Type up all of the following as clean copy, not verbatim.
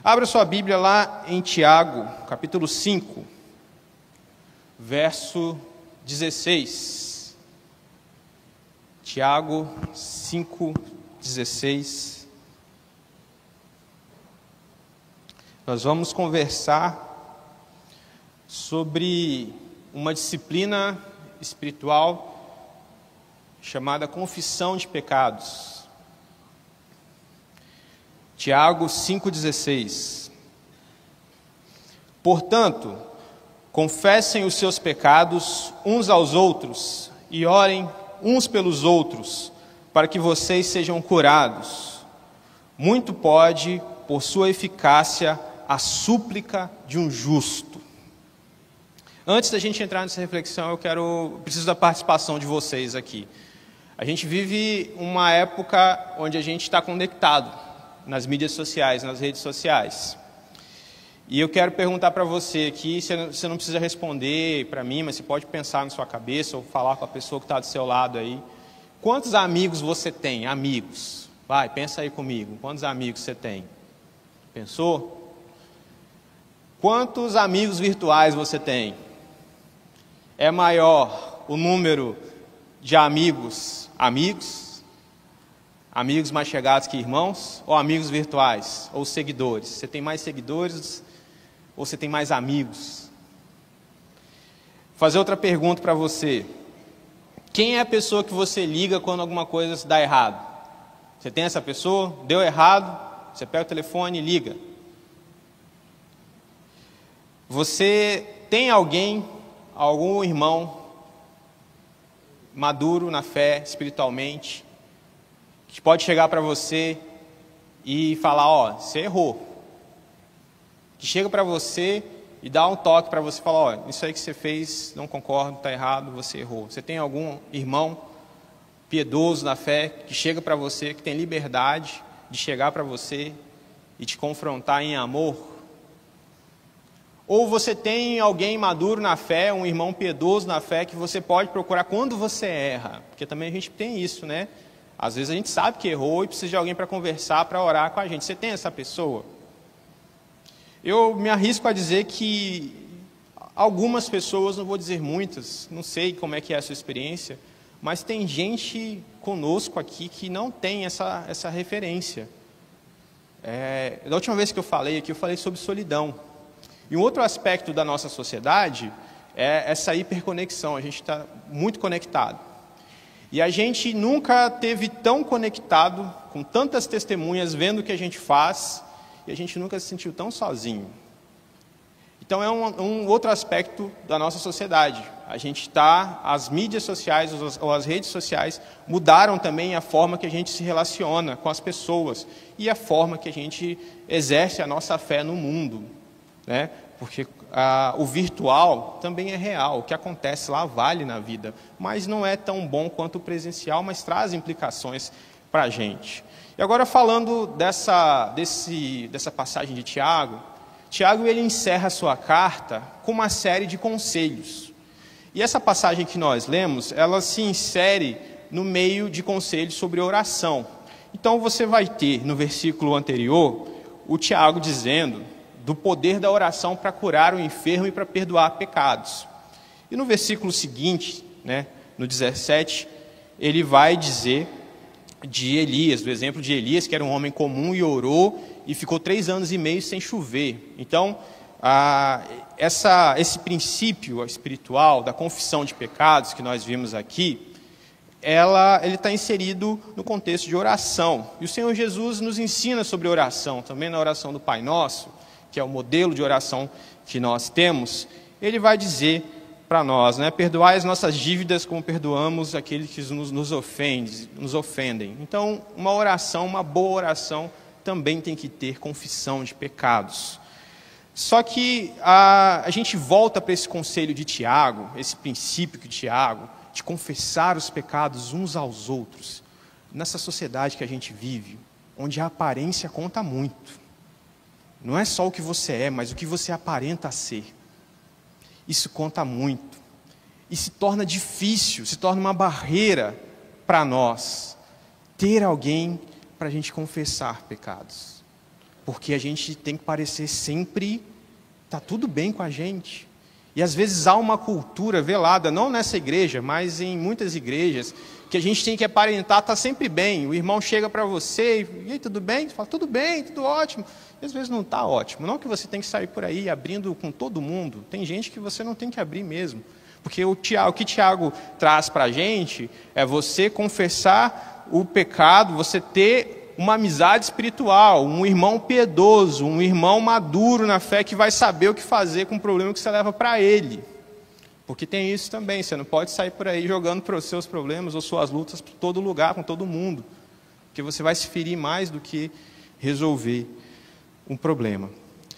Abra sua Bíblia lá em Tiago, capítulo 5, verso 16. Tiago 5, 16. Nós vamos conversar sobre uma disciplina espiritual chamada confissão de pecados. Tiago 5,16. Portanto, confessem os seus pecados uns aos outros e orem uns pelos outros, para que vocês sejam curados. Muito pode, por sua eficácia, a súplica de um justo. Antes da gente entrar nessa reflexão, preciso da participação de vocês aqui. A gente vive uma época onde a gente está conectado nas mídias sociais, nas redes sociais. E eu quero perguntar para você aqui, você não precisa responder para mim, mas você pode pensar na sua cabeça ou falar com a pessoa que está do seu lado aí. Quantos amigos você tem? Amigos. Vai, pensa aí comigo. Quantos amigos você tem? Pensou? Quantos amigos virtuais você tem? É maior o número de amigos mais chegados que irmãos, ou amigos virtuais, ou seguidores? Você tem mais seguidores ou você tem mais amigos? Vou fazer outra pergunta para você. Quem é a pessoa que você liga quando alguma coisa dá errado? Você tem essa pessoa? Deu errado, você pega o telefone e liga. Você tem algum irmão maduro na fé, espiritualmente, que pode chegar para você e falar, você errou. Que chega para você e dá um toque para você, falar, isso aí que você fez, não concordo, está errado, você errou. Você tem algum irmão piedoso na fé, que chega para você, que tem liberdade de chegar para você e te confrontar em amor? Ou você tem alguém maduro na fé, um irmão piedoso na fé, que você pode procurar quando você erra? Porque também a gente tem isso, né? Às vezes a gente sabe que errou e precisa de alguém para conversar, para orar com a gente. Você tem essa pessoa? Eu me arrisco a dizer que algumas pessoas, não vou dizer muitas, não sei como é que é a sua experiência, mas tem gente conosco aqui que não tem essa referência. Da última vez que eu falei aqui, eu falei sobre solidão. E um outro aspecto da nossa sociedade é essa hiperconexão. A gente está muito conectado. E a gente nunca teve tão conectado, com tantas testemunhas vendo o que a gente faz, e a gente nunca se sentiu tão sozinho. Então é um outro aspecto da nossa sociedade. As mídias sociais ou as redes sociais mudaram também a forma que a gente se relaciona com as pessoas e a forma que a gente exerce a nossa fé no mundo, né? Porque o virtual também é real, o que acontece lá vale na vida, mas não é tão bom quanto o presencial, mas traz implicações para a gente. E agora falando dessa passagem de Tiago, ele encerra a sua carta com uma série de conselhos. E essa passagem que nós lemos, ela se insere no meio de conselhos sobre oração. Então você vai ter no versículo anterior, o Tiago dizendo do poder da oração para curar o enfermo e para perdoar pecados. E no versículo seguinte, no 17, ele vai dizer de Elias, do exemplo de Elias, que era um homem comum e orou e ficou 3 anos e meio sem chover. Então, esse princípio espiritual da confissão de pecados que nós vimos aqui, ele está inserido no contexto de oração. E o Senhor Jesus nos ensina sobre oração, também na oração do Pai Nosso, que é o modelo de oração que nós temos. Ele vai dizer para nós, perdoai as nossas dívidas como perdoamos aqueles que nos ofendem. Então, uma boa oração também tem que ter confissão de pecados. Só que a gente volta para esse conselho de Tiago, esse princípio de Tiago, de confessar os pecados uns aos outros, nessa sociedade que a gente vive, onde a aparência conta muito. Não é só o que você é, mas o que você aparenta ser. Isso conta muito. E se torna difícil, se torna uma barreira para nós ter alguém para a gente confessar pecados. porque a gente tem que parecer sempre está tudo bem com a gente. E às vezes há uma cultura velada, não nessa igreja, mas em muitas igrejas, que a gente tem que aparentar estar sempre bem. O irmão chega para você e aí, tudo bem? Você fala, tudo bem, tudo ótimo. E às vezes não está ótimo. Não que você tem que sair por aí abrindo com todo mundo. Tem gente que você não tem que abrir mesmo. Porque o que Tiago traz para a gente é você confessar o pecado, você ter uma amizade espiritual, um irmão piedoso, um irmão maduro na fé que vai saber o que fazer com o problema que você leva para ele. Porque tem isso também, você não pode sair por aí jogando para os seus problemas ou suas lutas por todo lugar, com todo mundo. Porque você vai se ferir mais do que resolver um problema.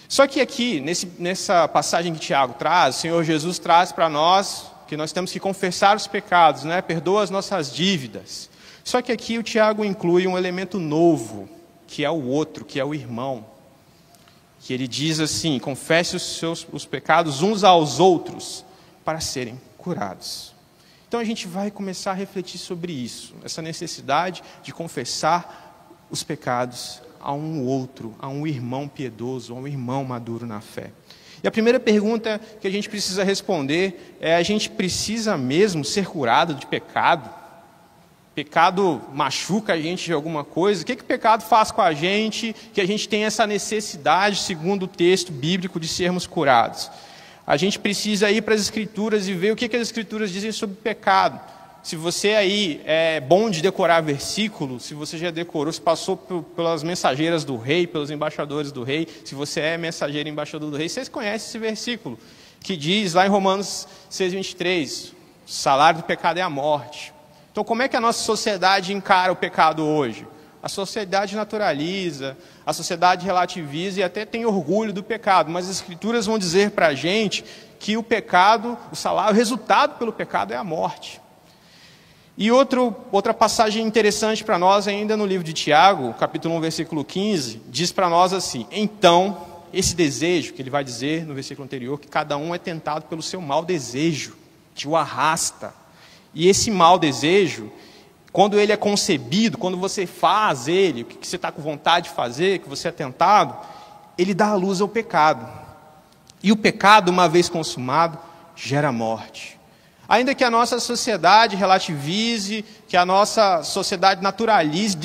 Só que aqui, nessa passagem que Tiago traz, o Senhor Jesus traz para nós que nós temos que confessar os pecados, né? Perdoa as nossas dívidas. Só que aqui o Tiago inclui um elemento novo, que é o outro, que é o irmão. Que ele diz assim, confesse os pecados uns aos outros, para serem curados. Então a gente vai começar a refletir sobre isso, essa necessidade de confessar os pecados a um outro, a um irmão piedoso, a um irmão maduro na fé. E a primeira pergunta que a gente precisa responder é: a gente precisa mesmo ser curado de pecado? Pecado machuca a gente de alguma coisa? O que o pecado faz com a gente, que a gente tem essa necessidade, segundo o texto bíblico, de sermos curados? A gente precisa ir para as Escrituras e ver o que as Escrituras dizem sobre o pecado. Se você aí é bom de decorar versículos, se você já decorou, se passou pelas mensageiras do rei, pelos embaixadores do rei, se você é mensageiro e embaixador do rei, vocês conhecem esse versículo, que diz lá em Romanos 6:23, o salário do pecado é a morte. Então, como é que a nossa sociedade encara o pecado hoje? A sociedade naturaliza, a sociedade relativiza e até tem orgulho do pecado, mas as Escrituras vão dizer para a gente que o pecado, o resultado pelo pecado é a morte. E outra passagem interessante para nós, ainda no livro de Tiago, capítulo 1, versículo 15, diz para nós assim: então, esse desejo, que ele vai dizer no versículo anterior, que cada um é tentado pelo seu mau desejo, que o arrasta. E esse mau desejo, quando ele é concebido, quando você faz ele, o que você está com vontade de fazer, que você é tentado, ele dá à luz ao pecado. E o pecado, uma vez consumado, gera morte. Ainda que a nossa sociedade relativize, que a nossa sociedade naturalize,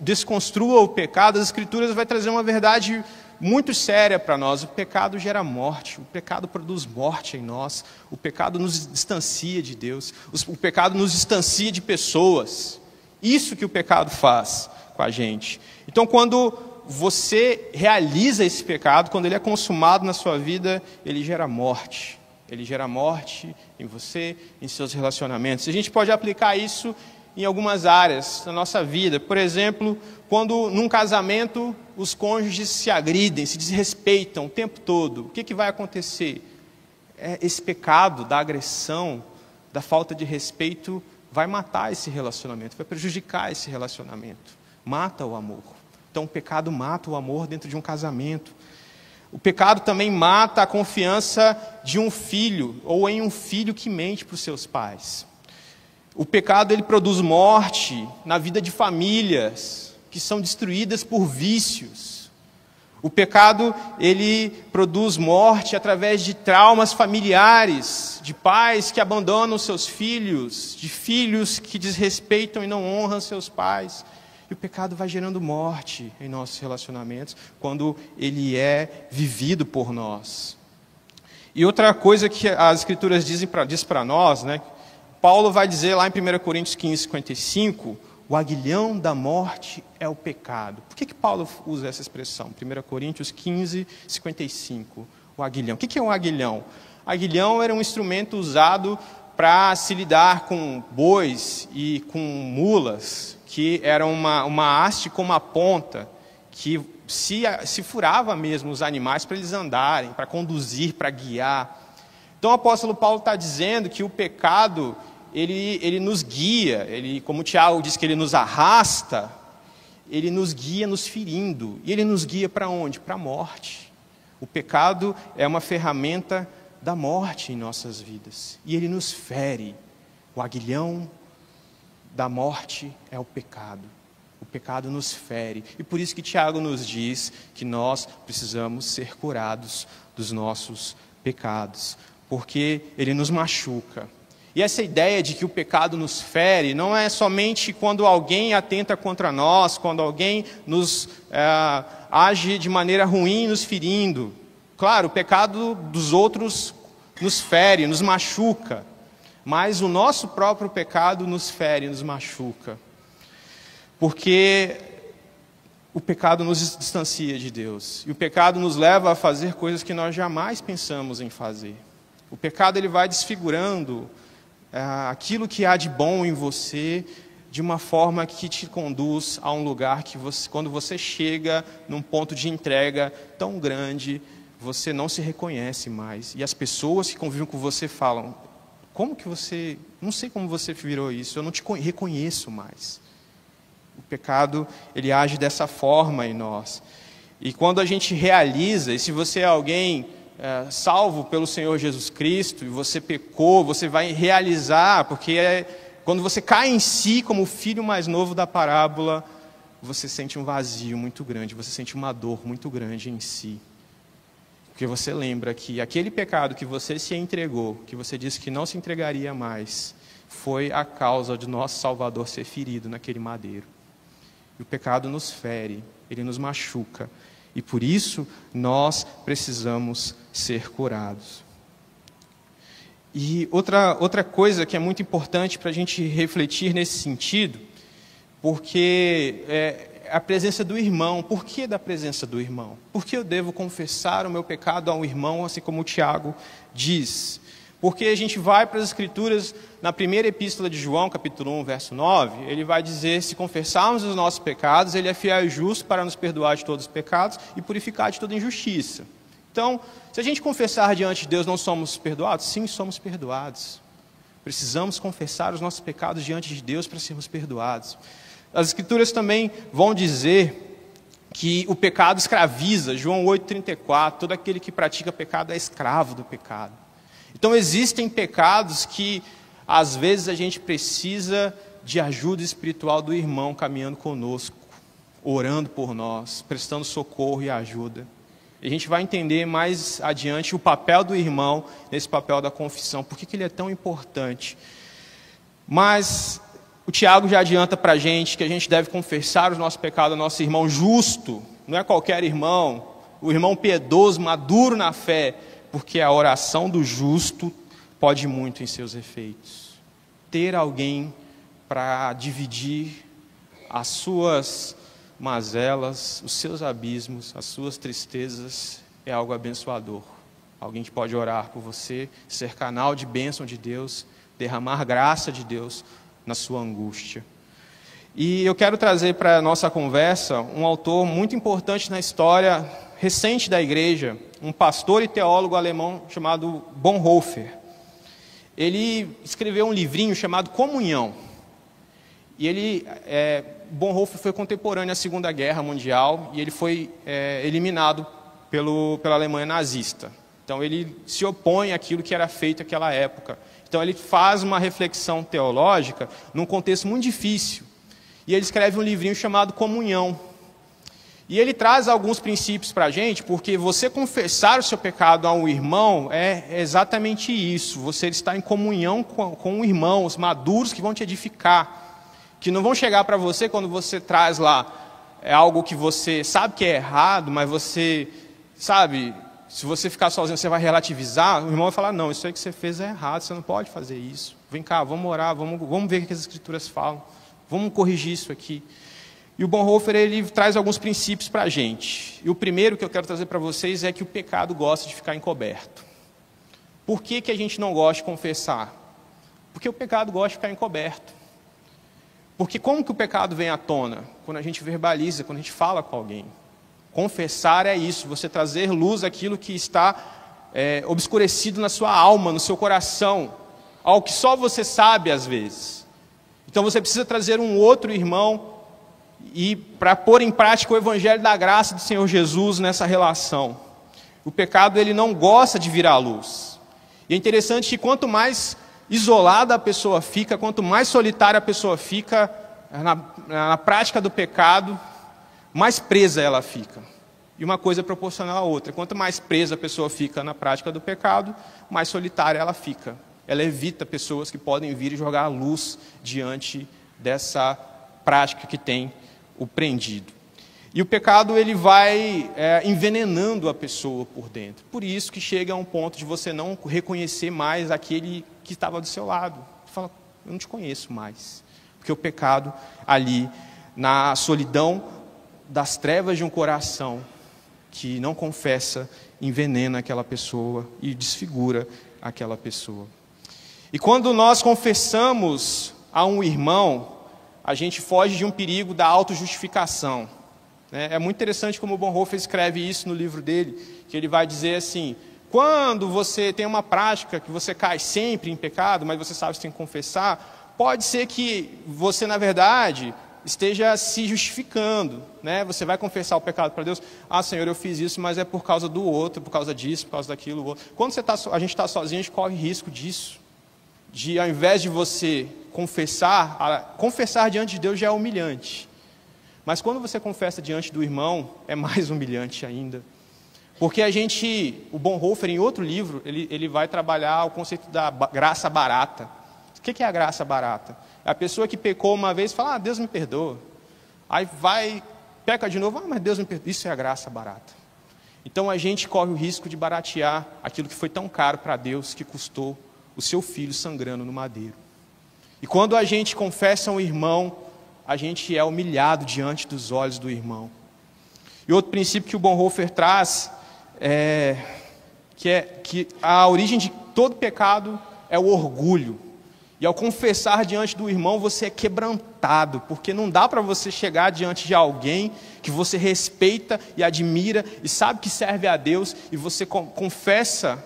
desconstrua o pecado, as Escrituras vai trazer uma verdade muito séria para nós. O pecado gera morte, o pecado produz morte em nós, o pecado nos distancia de Deus, o pecado nos distancia de pessoas. Isso que o pecado faz com a gente. Então, quando você realiza esse pecado, quando ele é consumado na sua vida, ele gera morte. Ele gera morte em você, em seus relacionamentos. A gente pode aplicar isso em algumas áreas da nossa vida. Por exemplo, quando num casamento os cônjuges se agridem, se desrespeitam o tempo todo, o que vai acontecer? Esse pecado da agressão, da falta de respeito, vai matar esse relacionamento, vai prejudicar esse relacionamento. Mata o amor. Então o pecado mata o amor dentro de um casamento. O pecado também mata a confiança de um filho, ou em um filho que mente para os seus pais. O pecado, ele produz morte na vida de famílias que são destruídas por vícios. O pecado, ele produz morte através de traumas familiares, de pais que abandonam seus filhos, de filhos que desrespeitam e não honram seus pais. E o pecado vai gerando morte em nossos relacionamentos quando ele é vivido por nós. E outra coisa que as Escrituras diz para nós, né? Paulo vai dizer lá em 1 Coríntios 15:55, o aguilhão da morte é o pecado. Por que Paulo usa essa expressão? 1 Coríntios 15:55, o aguilhão. O que é um aguilhão? Aguilhão era um instrumento usado para se lidar com bois e com mulas, que era uma haste com uma ponta, que se furava mesmo os animais para eles andarem, para conduzir, para guiar. Então o apóstolo Paulo está dizendo que o pecado, ele nos guia, como o Tiago diz que ele nos arrasta, ele nos guia nos ferindo. E ele nos guia para onde? Para a morte. O pecado é uma ferramenta da morte em nossas vidas. E ele nos fere. O aguilhão da morte é o pecado. pecado nos fere. E por isso que Tiago nos diz que nós precisamos ser curados dos nossos pecados, porque ele nos machuca. E essa ideia de que o pecado nos fere não é somente quando alguém atenta contra nós, quando alguém nos age de maneira ruim, nos ferindo. Claro, o pecado dos outros nos fere, nos machuca, mas o nosso próprio pecado nos fere, nos machuca. Porque o pecado nos distancia de Deus, e o pecado nos leva a fazer coisas que nós jamais pensamos em fazer. O pecado ele vai desfigurando aquilo que há de bom em você, de uma forma que te conduz a um lugar que quando você chega num ponto de entrega tão grande, você não se reconhece mais. E as pessoas que convivem com você falam, não sei como você virou isso, eu não te reconheço mais. O pecado, ele age dessa forma em nós. E quando a gente realiza, e se você é alguém salvo pelo Senhor Jesus Cristo, e você pecou, você vai realizar, porque quando você cai em si como o filho mais novo da parábola, você sente um vazio muito grande, você sente uma dor muito grande em si. Porque você lembra que aquele pecado que você se entregou, que você disse que não se entregaria mais, foi a causa de nosso Salvador ser ferido naquele madeiro. E o pecado nos fere, ele nos machuca. E por isso nós precisamos ser curados. E outra coisa que é muito importante para a gente refletir nesse sentido, porque a presença do irmão. Por que da presença do irmão? Porque eu devo confessar o meu pecado a um irmão, assim como o Tiago diz. Porque a gente vai para as Escrituras, na primeira epístola de João, capítulo 1, verso 9, ele vai dizer, se confessarmos os nossos pecados, ele é fiel e justo para nos perdoar de todos os pecados e purificar de toda injustiça. Então, se a gente confessar diante de Deus, não somos perdoados? Sim, somos perdoados. Precisamos confessar os nossos pecados diante de Deus para sermos perdoados. As Escrituras também vão dizer que o pecado escraviza, João 8,34, todo aquele que pratica pecado é escravo do pecado. Então existem pecados que às vezes a gente precisa de ajuda espiritual do irmão caminhando conosco, orando por nós, prestando socorro e ajuda. E a gente vai entender mais adiante o papel do irmão nesse papel da confissão, por que ele é tão importante. Mas o Tiago já adianta para a gente que a gente deve confessar os nossos pecados ao nosso irmão justo, não é qualquer irmão, o irmão piedoso, maduro na fé, porque a oração do justo pode muito em seus efeitos. Ter alguém para dividir as suas mazelas, os seus abismos, as suas tristezas, é algo abençoador. Alguém que pode orar por você, ser canal de bênção de Deus, derramar graça de Deus na sua angústia. E eu quero trazer para a nossa conversa um autor muito importante na história recente da igreja, um pastor e teólogo alemão chamado Bonhoeffer. Ele escreveu um livrinho chamado Comunhão. E Bonhoeffer foi contemporâneo à Segunda Guerra Mundial e ele foi eliminado pela Alemanha nazista. Então ele se opõe àquilo que era feito naquela época. Então ele faz uma reflexão teológica num contexto muito difícil. E ele escreve um livrinho chamado Comunhão. E ele traz alguns princípios para a gente, porque você confessar o seu pecado a um irmão é exatamente isso. Você está em comunhão com um irmão, os maduros que vão te edificar. Que não vão chegar para você quando você traz lá algo que você sabe que é errado, mas você, sabe, se você ficar sozinho você vai relativizar, o irmão vai falar, não, isso aí que você fez é errado, você não pode fazer isso. Vem cá, vamos orar, vamos ver o que as Escrituras falam, vamos corrigir isso aqui. E o Bonhoeffer, ele traz alguns princípios para a gente. E o primeiro que eu quero trazer para vocês é que o pecado gosta de ficar encoberto. Por que a gente não gosta de confessar? Porque o pecado gosta de ficar encoberto. Porque como que o pecado vem à tona? Quando a gente verbaliza, quando a gente fala com alguém. Confessar é isso, você trazer luz àquilo que está obscurecido na sua alma, no seu coração. Algo que só você sabe às vezes. Então você precisa trazer um outro irmão e para pôr em prática o evangelho da graça do Senhor Jesus nessa relação. O pecado ele não gosta de vir à luz. E é interessante que quanto mais isolada a pessoa fica, quanto mais solitária a pessoa fica, na prática do pecado, mais presa ela fica. E uma coisa é proporcional à outra. Quanto mais presa a pessoa fica na prática do pecado, mais solitária ela fica. Ela evita pessoas que podem vir e jogar a luz diante dessa prática que tem o prendido. E o pecado ele vai envenenando a pessoa por dentro. Por isso que chega a um ponto de você não reconhecer mais aquele que estava do seu lado. Você fala, eu não te conheço mais. Porque o pecado ali, na solidão das trevas de um coração que não confessa, envenena aquela pessoa e desfigura aquela pessoa. E quando nós confessamos a um irmão, a gente foge de um perigo da autojustificação. É muito interessante como o Bonhoeffer escreve isso no livro dele, que ele vai dizer assim, quando você tem uma prática que você cai sempre em pecado, mas você sabe que você tem que confessar, pode ser que você, na verdade, esteja se justificando, né? Você vai confessar o pecado para Deus. Ah, Senhor, eu fiz isso, mas é por causa do outro, por causa disso, por causa daquilo. Outro. Quando a gente está sozinho, a gente corre risco disso. De, ao invés de você confessar diante de Deus já é humilhante. Mas quando você confessa diante do irmão, é mais humilhante ainda. Porque o Bonhoeffer, em outro livro, ele vai trabalhar o conceito da graça barata. O que é a graça barata? É a pessoa que pecou uma vez e fala, Deus me perdoa. Aí peca de novo, mas Deus me perdoa. Isso é a graça barata. Então a gente corre o risco de baratear aquilo que foi tão caro para Deus, que custou o seu filho sangrando no madeiro. E quando a gente confessa um irmão, a gente é humilhado diante dos olhos do irmão. E outro princípio que o Bonhoeffer traz que a origem de todo pecado é o orgulho. E ao confessar diante do irmão, você é quebrantado, porque não dá para você chegar diante de alguém que você respeita e admira e sabe que serve a Deus, e você confessa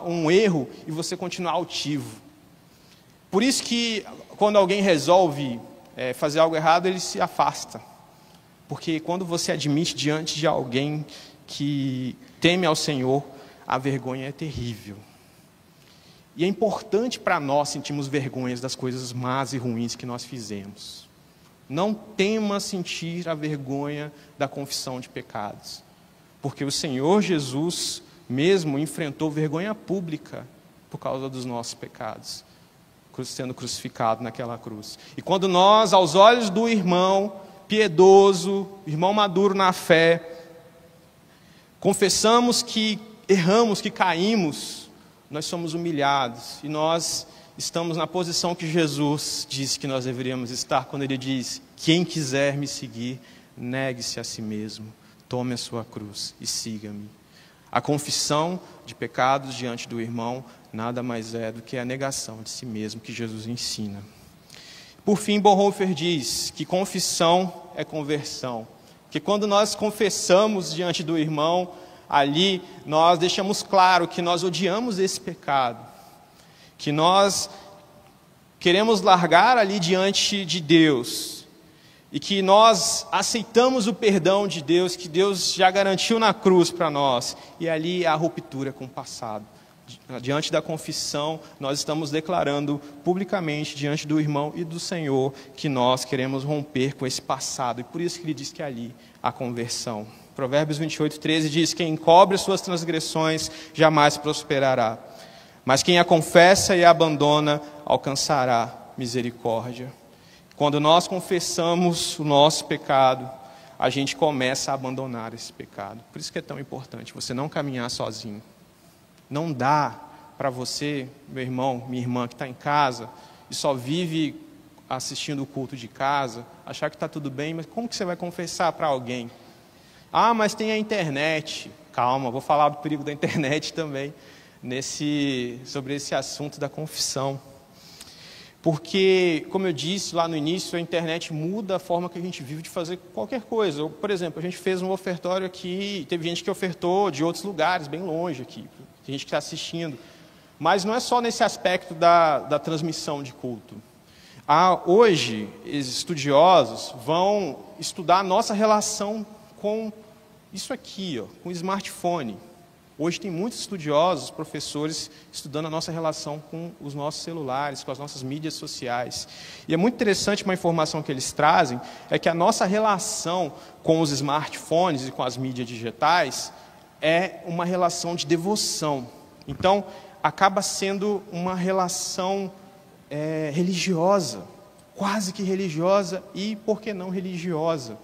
um erro e você continua altivo. Por isso que quando alguém resolve fazer algo errado, ele se afasta. Porque quando você admite diante de alguém que teme ao Senhor, a vergonha é terrível. E é importante para nós sentirmos vergonhas das coisas más e ruins que nós fizemos. Não tema sentir a vergonha da confissão de pecados. Porque o Senhor Jesus mesmo enfrentou vergonha pública por causa dos nossos pecados, sendo crucificado naquela cruz. E quando nós, aos olhos do irmão piedoso, irmão maduro na fé, confessamos que erramos, que caímos, nós somos humilhados. E nós estamos na posição que Jesus disse que nós deveríamos estar, quando Ele diz, quem quiser me seguir, negue-se a si mesmo, tome a sua cruz e siga-me. A confissão de pecados diante do irmão nada mais é do que a negação de si mesmo que Jesus ensina. Por fim, Bonhoeffer diz que confissão é conversão. Que quando nós confessamos diante do irmão, ali nós deixamos claro que nós odiamos esse pecado. Que nós queremos largar ali diante de Deus. E que nós aceitamos o perdão de Deus, que Deus já garantiu na cruz para nós. E ali há ruptura com o passado. Diante da confissão, nós estamos declarando publicamente diante do irmão e do Senhor que nós queremos romper com esse passado. E por isso que ele diz que ali há conversão. Provérbios 28:13 diz, quem encobre suas transgressões jamais prosperará. Mas quem a confessa e a abandona alcançará misericórdia. Quando nós confessamos o nosso pecado, a gente começa a abandonar esse pecado. Por isso que é tão importante você não caminhar sozinho. Não dá para você, meu irmão, minha irmã, que está em casa e só vive assistindo o culto de casa, achar que está tudo bem, mas como que você vai confessar para alguém? Ah, mas tem a internet. Calma, vou falar do perigo da internet também, sobre esse assunto da confissão. Porque, como eu disse lá no início, a internet muda a forma que a gente vive de fazer qualquer coisa. Por exemplo, a gente fez um ofertório aqui, teve gente que ofertou de outros lugares, bem longe aqui, tem gente que está assistindo. Mas não é só nesse aspecto da transmissão de culto. Hoje, estudiosos vão estudar a nossa relação com isso aqui, com o smartphone. Hoje tem muitos estudiosos, professores, estudando a nossa relação com os nossos celulares, com as nossas mídias sociais. E é muito interessante uma informação que eles trazem, é que a nossa relação com os smartphones e com as mídias digitais é uma relação de devoção. Então, acaba sendo uma relação religiosa, quase que religiosa e, por que não, religiosa.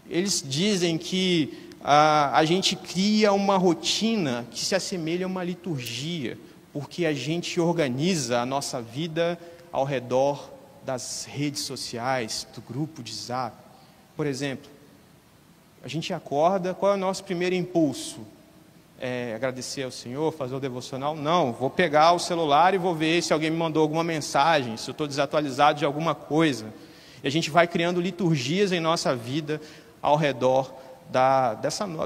Eles dizem que a gente cria uma rotina que se assemelha a uma liturgia, porque a gente organiza a nossa vida ao redor das redes sociais, do grupo de Zap. Por exemplo, a gente acorda, qual é o nosso primeiro impulso? Agradecer ao Senhor, fazer o devocional? Não, vou pegar o celular e vou ver se alguém me mandou alguma mensagem, se eu estou desatualizado de alguma coisa. E a gente vai criando liturgias em nossa vida ao redor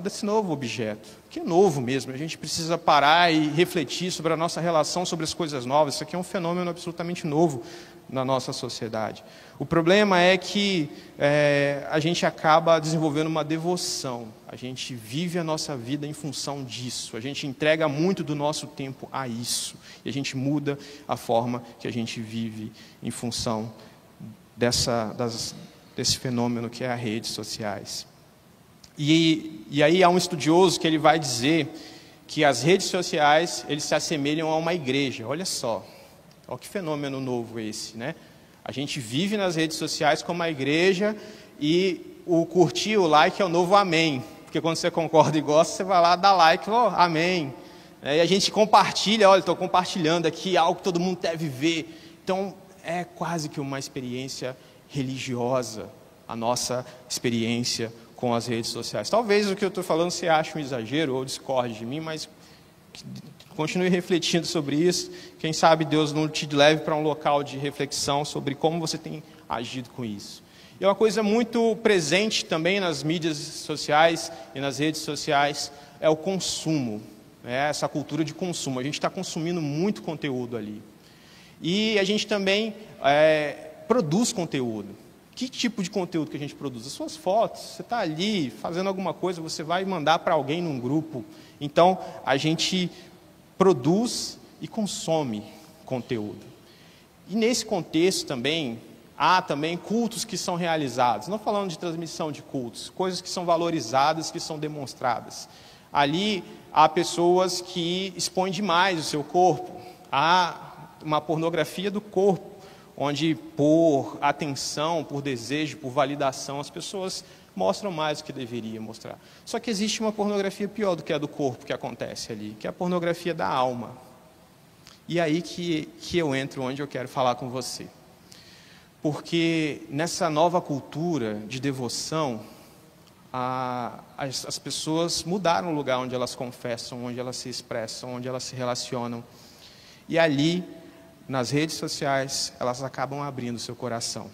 desse novo objeto, que é novo mesmo. A gente precisa parar e refletir sobre a nossa relação, sobre as coisas novas. Isso aqui é um fenômeno absolutamente novo na nossa sociedade. O problema é que a gente acaba desenvolvendo uma devoção. A gente vive a nossa vida em função disso. A gente entrega muito do nosso tempo a isso. E a gente muda a forma que a gente vive em função desse fenômeno que é as redes sociais. E aí há um estudioso que ele vai dizer que as redes sociais, eles se assemelham a uma igreja. Olha só, olha que fenômeno novo esse, né? A gente vive nas redes sociais como uma igreja e o curtir, o like é o novo amém. Porque quando você concorda e gosta, você vai lá, dá like, amém. E a gente compartilha, olha, estou compartilhando aqui algo que todo mundo deve ver. Então, é quase que uma experiência religiosa, a nossa experiência com as redes sociais. Talvez o que eu estou falando você ache um exagero ou discorde de mim, mas continue refletindo sobre isso. Quem sabe Deus não te leve para um local de reflexão sobre como você tem agido com isso. E uma coisa muito presente também nas mídias sociais e nas redes sociais é o consumo, essa cultura de consumo. A gente está consumindo muito conteúdo ali. E a gente também produz conteúdo. Que tipo de conteúdo que a gente produz? As suas fotos, você está ali fazendo alguma coisa, você vai mandar para alguém num grupo. Então, a gente produz e consome conteúdo. E nesse contexto também, há também cultos que são realizados. Não falando de transmissão de cultos, coisas que são valorizadas, que são demonstradas. Ali, há pessoas que expõem demais o seu corpo. Há uma pornografia do corpo, onde por atenção, por desejo, por validação, as pessoas mostram mais do que deveriam mostrar. Só que existe uma pornografia pior do que a do corpo que acontece ali, que é a pornografia da alma. E aí que eu entro onde eu quero falar com você. Porque nessa nova cultura de devoção, as pessoas mudaram o lugar onde elas confessam, onde elas se expressam, onde elas se relacionam. E ali, nas redes sociais, elas acabam abrindo seu coração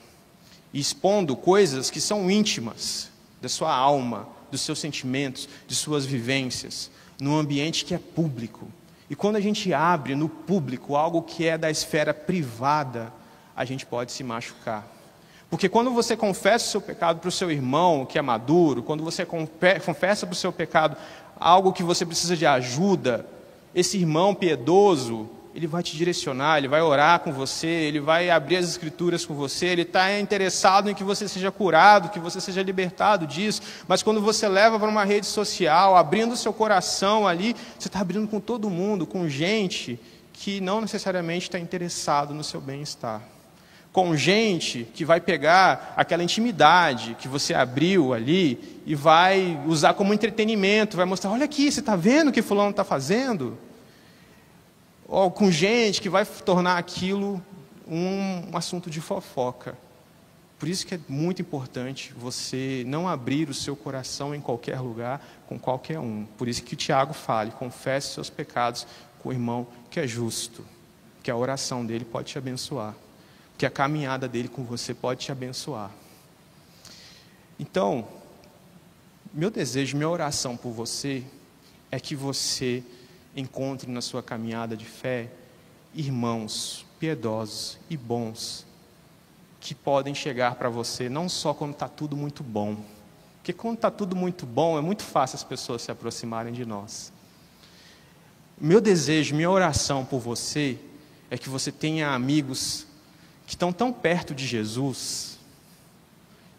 e expondo coisas que são íntimas da sua alma, dos seus sentimentos, de suas vivências, num ambiente que é público. E quando a gente abre no público algo que é da esfera privada, a gente pode se machucar. Porque quando você confessa o seu pecado para o seu irmão, que é maduro, quando você confessa para o seu pecado algo que você precisa de ajuda, esse irmão piedoso, ele vai te direcionar, ele vai orar com você, ele vai abrir as escrituras com você, ele está interessado em que você seja curado, que você seja libertado disso. Mas quando você leva para uma rede social, abrindo o seu coração ali, você está abrindo com todo mundo, com gente que não necessariamente está interessado no seu bem-estar. Com gente que vai pegar aquela intimidade que você abriu ali e vai usar como entretenimento, vai mostrar, olha aqui, você está vendo o que fulano está fazendo? Ou com gente que vai tornar aquilo um assunto de fofoca. Por isso que é muito importante você não abrir o seu coração em qualquer lugar, com qualquer um. Por isso que o Tiago fala, confesse seus pecados com o irmão que é justo, que a oração dele pode te abençoar, que a caminhada dele com você pode te abençoar. Então, meu desejo, minha oração por você é que você encontre na sua caminhada de fé irmãos piedosos e bons que podem chegar para você não só quando está tudo muito bom, porque quando está tudo muito bom é muito fácil as pessoas se aproximarem de nós, Meu desejo, minha oração por você é que você tenha amigos que estão tão perto de Jesus.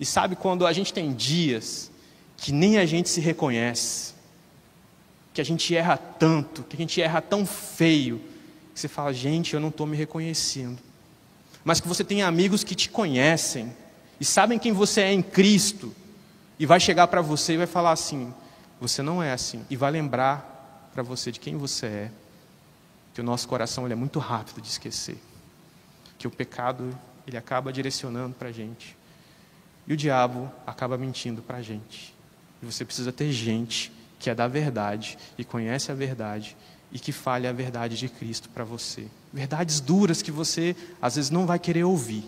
E sabe quando a gente tem dias que nem a gente se reconhece, que a gente erra tanto, que a gente erra tão feio, que você fala, gente, eu não estou me reconhecendo. Mas que você tenha amigos que te conhecem e sabem quem você é em Cristo, e vai chegar para você e vai falar assim, você não é assim, e vai lembrar para você de quem você é, que o nosso coração ele é muito rápido de esquecer, que o pecado ele acaba direcionando para a gente, e o diabo acaba mentindo para a gente, e você precisa ter gente que é da verdade, e conhece a verdade, e que fale a verdade de Cristo para você, verdades duras que você às vezes não vai querer ouvir,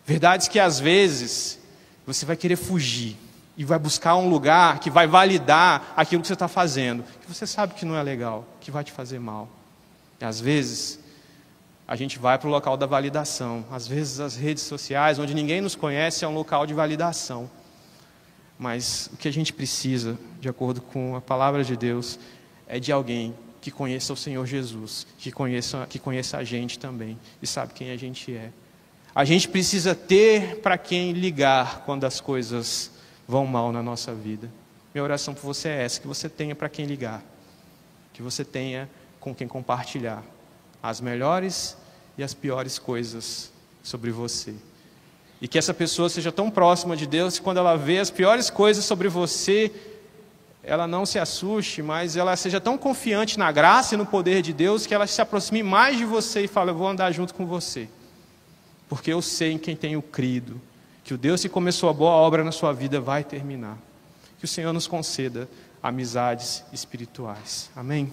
verdades que às vezes você vai querer fugir, e vai buscar um lugar que vai validar aquilo que você está fazendo, que você sabe que não é legal, que vai te fazer mal. E às vezes, a gente vai para o local da validação. Às vezes as redes sociais, onde ninguém nos conhece, é um local de validação. Mas o que a gente precisa, de acordo com a palavra de Deus, é de alguém que conheça o Senhor Jesus, que conheça a gente também, e sabe quem a gente é. A gente precisa ter para quem ligar quando as coisas vão mal na nossa vida. Minha oração por você é essa, que você tenha para quem ligar, que você tenha com quem compartilhar as melhores e as piores coisas sobre você. E que essa pessoa seja tão próxima de Deus que quando ela vê as piores coisas sobre você, ela não se assuste, mas ela seja tão confiante na graça e no poder de Deus que ela se aproxime mais de você e fale, eu vou andar junto com você. Porque eu sei em quem tenho crido, que o Deus que começou a boa obra na sua vida vai terminar. Que o Senhor nos conceda amizades espirituais. Amém?